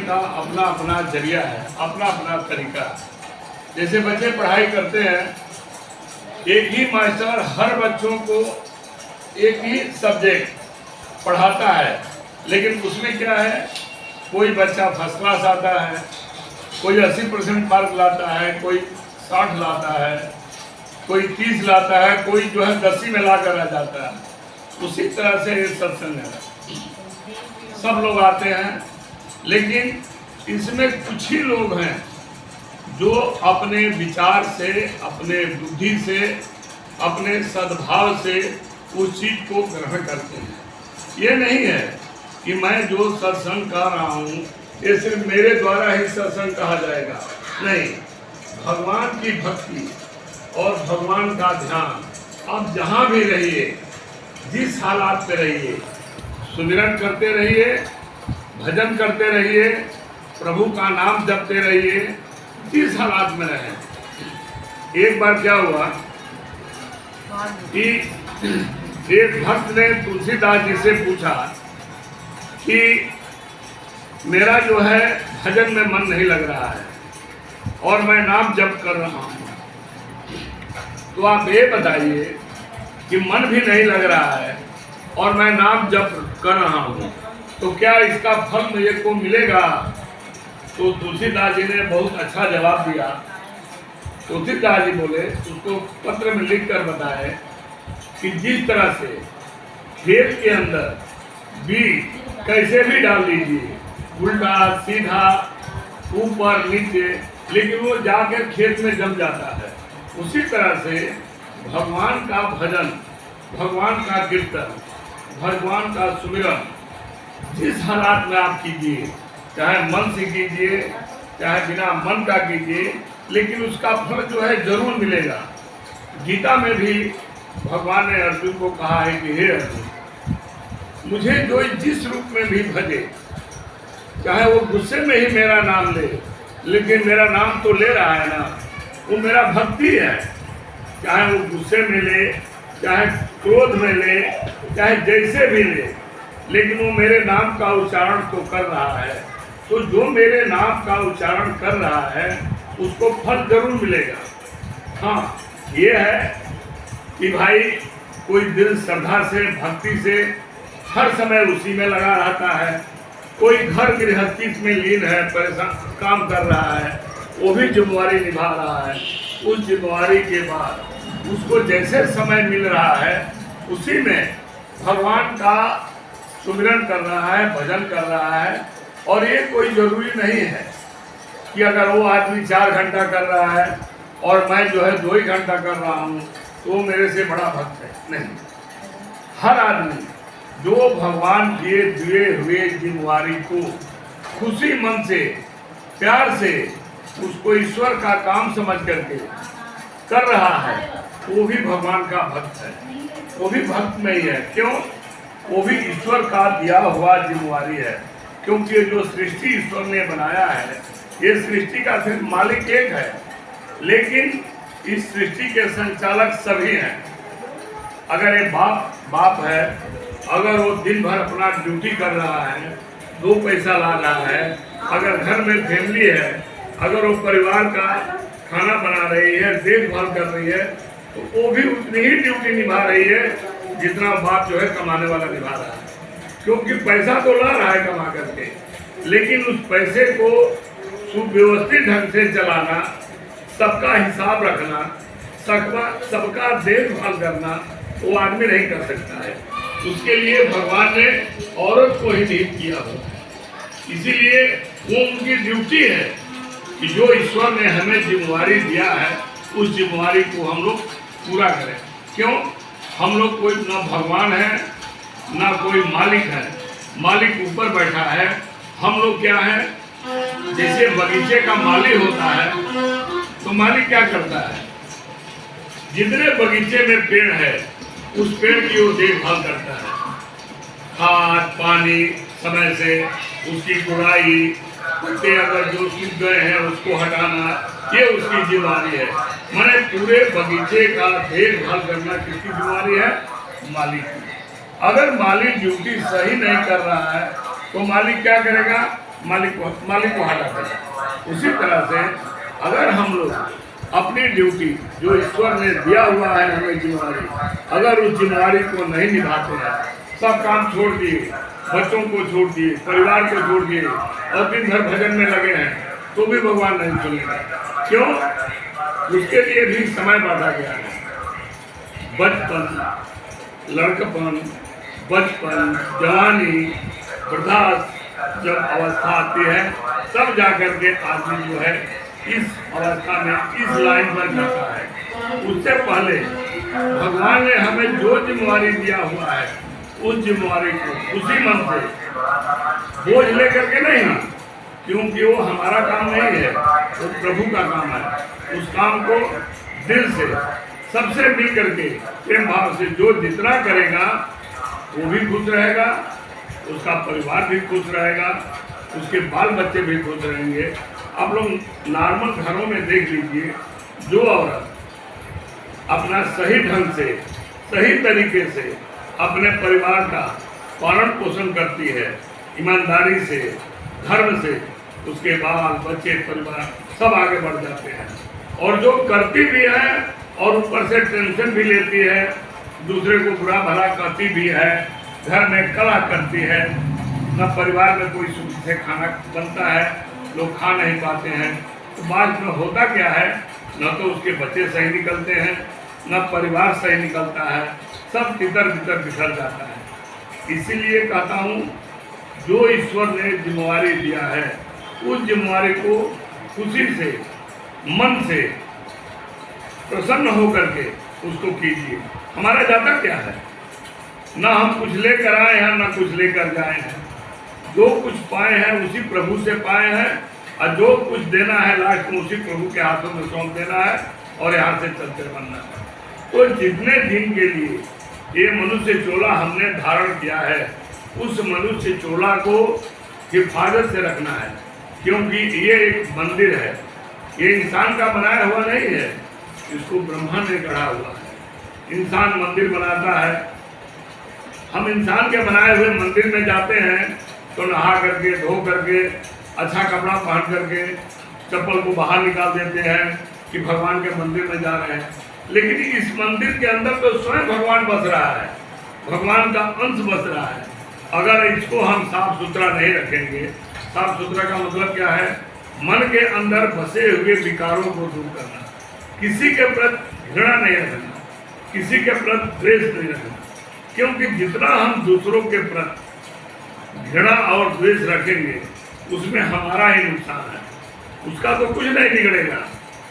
का अपना अपना जरिया है, अपना अपना तरीका। जैसे बच्चे पढ़ाई करते हैं, एक ही मास्टर हर बच्चों को एक ही सब्जेक्ट पढ़ाता है, लेकिन उसमें क्या है, कोई बच्चा फर्स्ट क्लास आता है, कोई 80% मार्क लाता है, कोई 60 लाता है, कोई 30 लाता है, कोई जो है 10 में ला कर आ जाता है। उसी तरह से ये सत्संग है, सब लोग आते हैं, लेकिन इसमें कुछ ही लोग हैं जो अपने विचार से, अपने बुद्धि से, अपने सद्भाव से उस चीज को ग्रहण करते हैं। ये नहीं है कि मैं जो सत्संग कर रहा हूँ ये सिर्फ मेरे द्वारा ही सत्संग कहा जाएगा, नहीं। भगवान की भक्ति और भगवान का ध्यान आप जहाँ भी रहिए, जिस हालात में रहिए, सुमिरन करते रहिए, भजन करते रहिए, प्रभु का नाम जपते रहिए, जिस हालात में रहें। एक बार क्या हुआ कि एक भक्त ने तुलसीदास जी से पूछा कि मेरा जो है भजन में मन नहीं लग रहा है और मैं नाम जप कर रहा हूँ, तो आप ये बताइए कि मन भी नहीं लग रहा है और मैं नाम जप कर रहा हूँ, तो क्या इसका फल मुझे को मिलेगा? तो तुलसीदास जी ने बहुत अच्छा जवाब दिया। तुलसीदास जी बोले, उसको पत्र में लिख कर बताए कि जिस तरह से खेत के अंदर बीज कैसे भी डाल लीजिए, उल्टा सीधा ऊपर नीचे, लेकिन वो जाकर खेत में जम जाता है, उसी तरह से भगवान का भजन, भगवान का कीर्तन, भगवान का सुमिरन जिस हालात में आप कीजिए, चाहे मन से कीजिए, चाहे बिना मन का कीजिए, लेकिन उसका फल जो है जरूर मिलेगा। गीता में भी भगवान ने अर्जुन को कहा है कि हे अर्जुन, मुझे जो जिस रूप में भी भजे, चाहे वो गुस्से में ही मेरा नाम ले, लेकिन मेरा नाम तो ले रहा है ना, वो मेरा भक्ति है। चाहे वो गुस्से में ले, चाहे क्रोध में ले, चाहे जैसे भी ले, लेकिन वो मेरे नाम का उच्चारण तो कर रहा है। तो जो मेरे नाम का उच्चारण कर रहा है उसको फल जरूर मिलेगा। हाँ, ये है कि भाई कोई दिल श्रद्धा से, भक्ति से हर समय उसी में लगा रहता है, कोई घर गृहस्थी में लीन है, परेशान काम कर रहा है, वो भी जिम्मेवारी निभा रहा है। उस जिम्मेवारी के बाद उसको जैसे समय मिल रहा है उसी में भगवान का सुमिरन कर रहा है, भजन कर रहा है। और ये कोई जरूरी नहीं है कि अगर वो आदमी 4 घंटा कर रहा है और मैं जो है 2 ही घंटा कर रहा हूँ तो वो मेरे से बड़ा भक्त है, नहीं। हर आदमी जो भगवान के दिए हुए जिम्मेवारी को खुशी मन से, प्यार से, उसको ईश्वर का काम समझ करके कर रहा है, वो भी भगवान का भक्त है, वो भी भक्त में ही है। क्यों? वो भी ईश्वर का दिया हुआ जिम्मेवारी है, क्योंकि जो सृष्टि ईश्वर ने बनाया है, ये सृष्टि का सिर्फ मालिक एक है, लेकिन इस सृष्टि के संचालक सभी हैं। अगर ये बाप है, अगर वो दिन भर अपना ड्यूटी कर रहा है, 2 पैसा ला रहा है, अगर घर में फैमिली है, अगर वो परिवार का खाना बना रही है, देखभाल कर रही है, तो वो भी उतनी ही ड्यूटी निभा रही है जितना बाप जो है कमाने वाला निभा रहा है। क्योंकि पैसा तो ला रहा है कमा करके, लेकिन उस पैसे को सुव्यवस्थित ढंग से चलाना, सबका हिसाब रखना, सबका देखभाल करना वो आदमी नहीं कर सकता है। उसके लिए भगवान ने औरत को ही नियुक्त किया हो, इसीलिए वो उनकी ड्यूटी है कि जो ईश्वर ने हमें जिम्मेवारी दिया है उस जिम्मेवारी को हम लोग पूरा करें। क्यों? हम लोग कोई ना भगवान है ना कोई मालिक है, मालिक ऊपर बैठा है, हम लोग क्या है, जैसे बगीचे का माली होता है तो मालिक क्या करता है, जितने बगीचे में पेड़ है उस पेड़ की वो देखभाल करता है, खाद पानी समय से, उसकी गुड़ाई, पत्ते अगर जो सूख गए हैं उसको हटाना, ये उसकी जिम्मेवारी है। मैंने पूरे बगीचे का देखभाल करना किसकी जिम्मेवारी है? मालिक की। अगर मालिक ड्यूटी सही नहीं कर रहा है तो मालिक क्या करेगा? मालिक को हटाते हैं। उसी तरह से अगर हम लोग अपनी ड्यूटी जो ईश्वर ने दिया हुआ है हमें जिम्मेवारी, अगर उस जिम्मेवारी को नहीं निभाते हैं, सब काम छोड़ दिए, बच्चों को छोड़ दिए, परिवार को छोड़ दिए और दिन भर भजन में लगे हैं, तो भी भगवान नहीं सुनेगा। क्यों? उसके लिए भी समय बांटा गया है। बचपन, लड़कपन, बचपन, जवानी, वृद्धावस्था जब अवस्था आती है, तब जाकर के आदमी जो है इस अवस्था में इस लाइन पर जाता है। उससे पहले भगवान ने हमें जो जिम्मेवारी दिया हुआ है, उस जिम्मेवारी को उसी मन से बोझ लेकर के नहीं, क्योंकि वो हमारा काम नहीं है, वो प्रभु का काम है। उस काम को दिल से सबसे मिल करके प्रेम भाव से जो जितना करेगा वो भी खुश रहेगा, उसका परिवार भी खुश रहेगा, उसके बाल बच्चे भी खुश रहेंगे। आप लोग नॉर्मल घरों में देख लीजिए, जो औरत अपना सही ढंग से, सही तरीके से अपने परिवार का पालन पोषण करती है, ईमानदारी से, धर्म से, उसके बाल बच्चे परिवार सब आगे बढ़ जाते हैं। और जो करती भी है और ऊपर से टेंशन भी लेती है, दूसरे को बुरा भला कहती भी है, घर में कलह करती है, न परिवार में कोई सुख से खाना बनता है, लोग खा नहीं पाते हैं, तो बाद में होता क्या है, न तो उसके बच्चे सही निकलते हैं, न परिवार सही निकलता है, सब तितर बितर बिखर जाता है। इसीलिए कहता हूँ, जो ईश्वर ने जिम्मेवारी दिया है, उस जिम्मेवारी को खुशी से, मन से, प्रसन्न होकर के उसको कीजिए। हमारा जाता क्या है, ना हम कुछ लेकर आए हैं, ना कुछ लेकर जाए हैं। जो कुछ पाए हैं उसी प्रभु से पाए हैं, और जो कुछ देना है लास्ट में उसी प्रभु के हाथों में सौंप देना है और यहाँ से चलते बनना है। तो जितने दिन के लिए ये मनुष्य चोला हमने धारण किया है, उस मनुष्य चोला को हिफाजत से रखना है, क्योंकि ये एक मंदिर है, ये इंसान का बनाया हुआ नहीं है, इसको ब्रह्मा ने गढ़ा हुआ है। इंसान मंदिर बनाता है, हम इंसान के बनाए हुए मंदिर में जाते हैं तो नहा करके, धो करके, अच्छा कपड़ा पहन करके, चप्पल को बाहर निकाल देते हैं कि भगवान के मंदिर में जा रहे हैं। लेकिन इस मंदिर के अंदर तो स्वयं भगवान बस रहा है, भगवान का अंश बस रहा है। अगर इसको हम साफ सुथरा नहीं रखेंगे, साफ सुथरा का मतलब क्या है, मन के अंदर बसे हुए विकारों को दूर करना, किसी के प्रति घृणा नहीं रखना, किसी के प्रति द्वेष नहीं रखना, क्योंकि जितना हम दूसरों के प्रति घृणा और द्वेष रखेंगे उसमें हमारा ही नुकसान है, उसका तो कुछ नहीं बिगड़ेगा,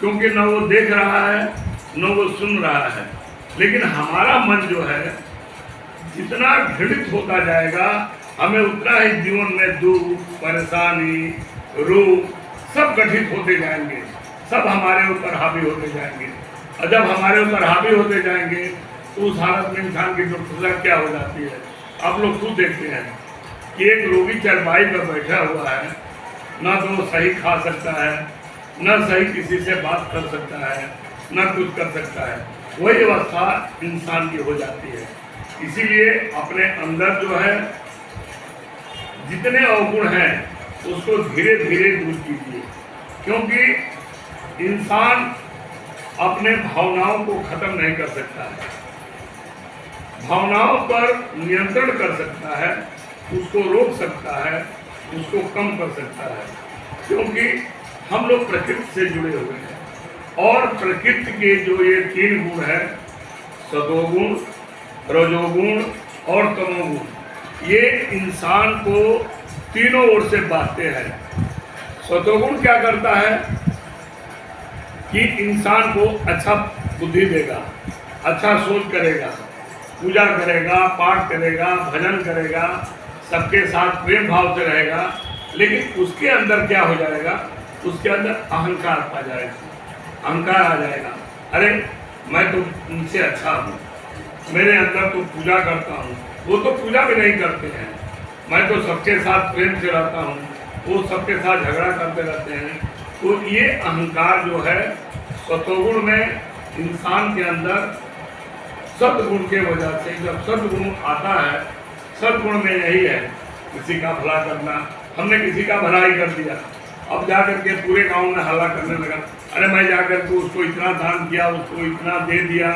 क्योंकि न वो देख रहा है न वो सुन रहा है। लेकिन हमारा मन जो है जितना घृणित होता जाएगा, हमें उतना ही जीवन में दुख, परेशानी, रोग सब गठित होते जाएंगे, सब हमारे ऊपर हावी होते जाएंगे। और जब हमारे ऊपर हावी होते जाएंगे तो उस हालत में इंसान की दुर्दशा क्या हो जाती है। आप लोग खुद देखते हैं कि एक रोगी चारपाई पर बैठा हुआ है, ना तो वो सही खा सकता है, न सही किसी से बात कर सकता है, न कुछ कर सकता है। वही अवस्था इंसान की हो जाती है। इसीलिए अपने अंदर जो है जितने अवगुण हैं उसको धीरे धीरे दूर कीजिए, क्योंकि इंसान अपने भावनाओं को खत्म नहीं कर सकता है, भावनाओं पर नियंत्रण कर सकता है, उसको रोक सकता है, उसको कम कर सकता है, क्योंकि हम लोग प्रकृति से जुड़े हुए हैं। और प्रकृति के जो ये 3 गुण है, सतोगुण, रजोगुण और तमोगुण, ये इंसान को तीनों ओर से बांधते हैं। सतोगुण क्या करता है कि इंसान को अच्छा बुद्धि देगा, अच्छा सोच करेगा, पूजा करेगा, पाठ करेगा, भजन करेगा, सबके साथ प्रेम भाव से रहेगा। लेकिन उसके अंदर क्या हो जाएगा, उसके अंदर अहंकार आ जाएगा, अहंकार आ जाएगा। अरे मैं तो उनसे अच्छा हूँ, मेरे अंदर तो पूजा करता हूँ, वो तो पूजा भी नहीं करते हैं, मैं तो सबके साथ प्रेम से रहता हूँ, वो सबके साथ झगड़ा करते रहते हैं। तो ये अहंकार जो है सतोगुण में इंसान के अंदर सद्गुण के वजह से, जब सद्गुण आता है, सद्गुण में यही है किसी का भला करना, हमने किसी का भलाई कर दिया। अब जाकर के पूरे गांव में हल्ला करने लगा, अरे मैं जाकर के उसको इतना दान किया, उसको इतना दे दिया।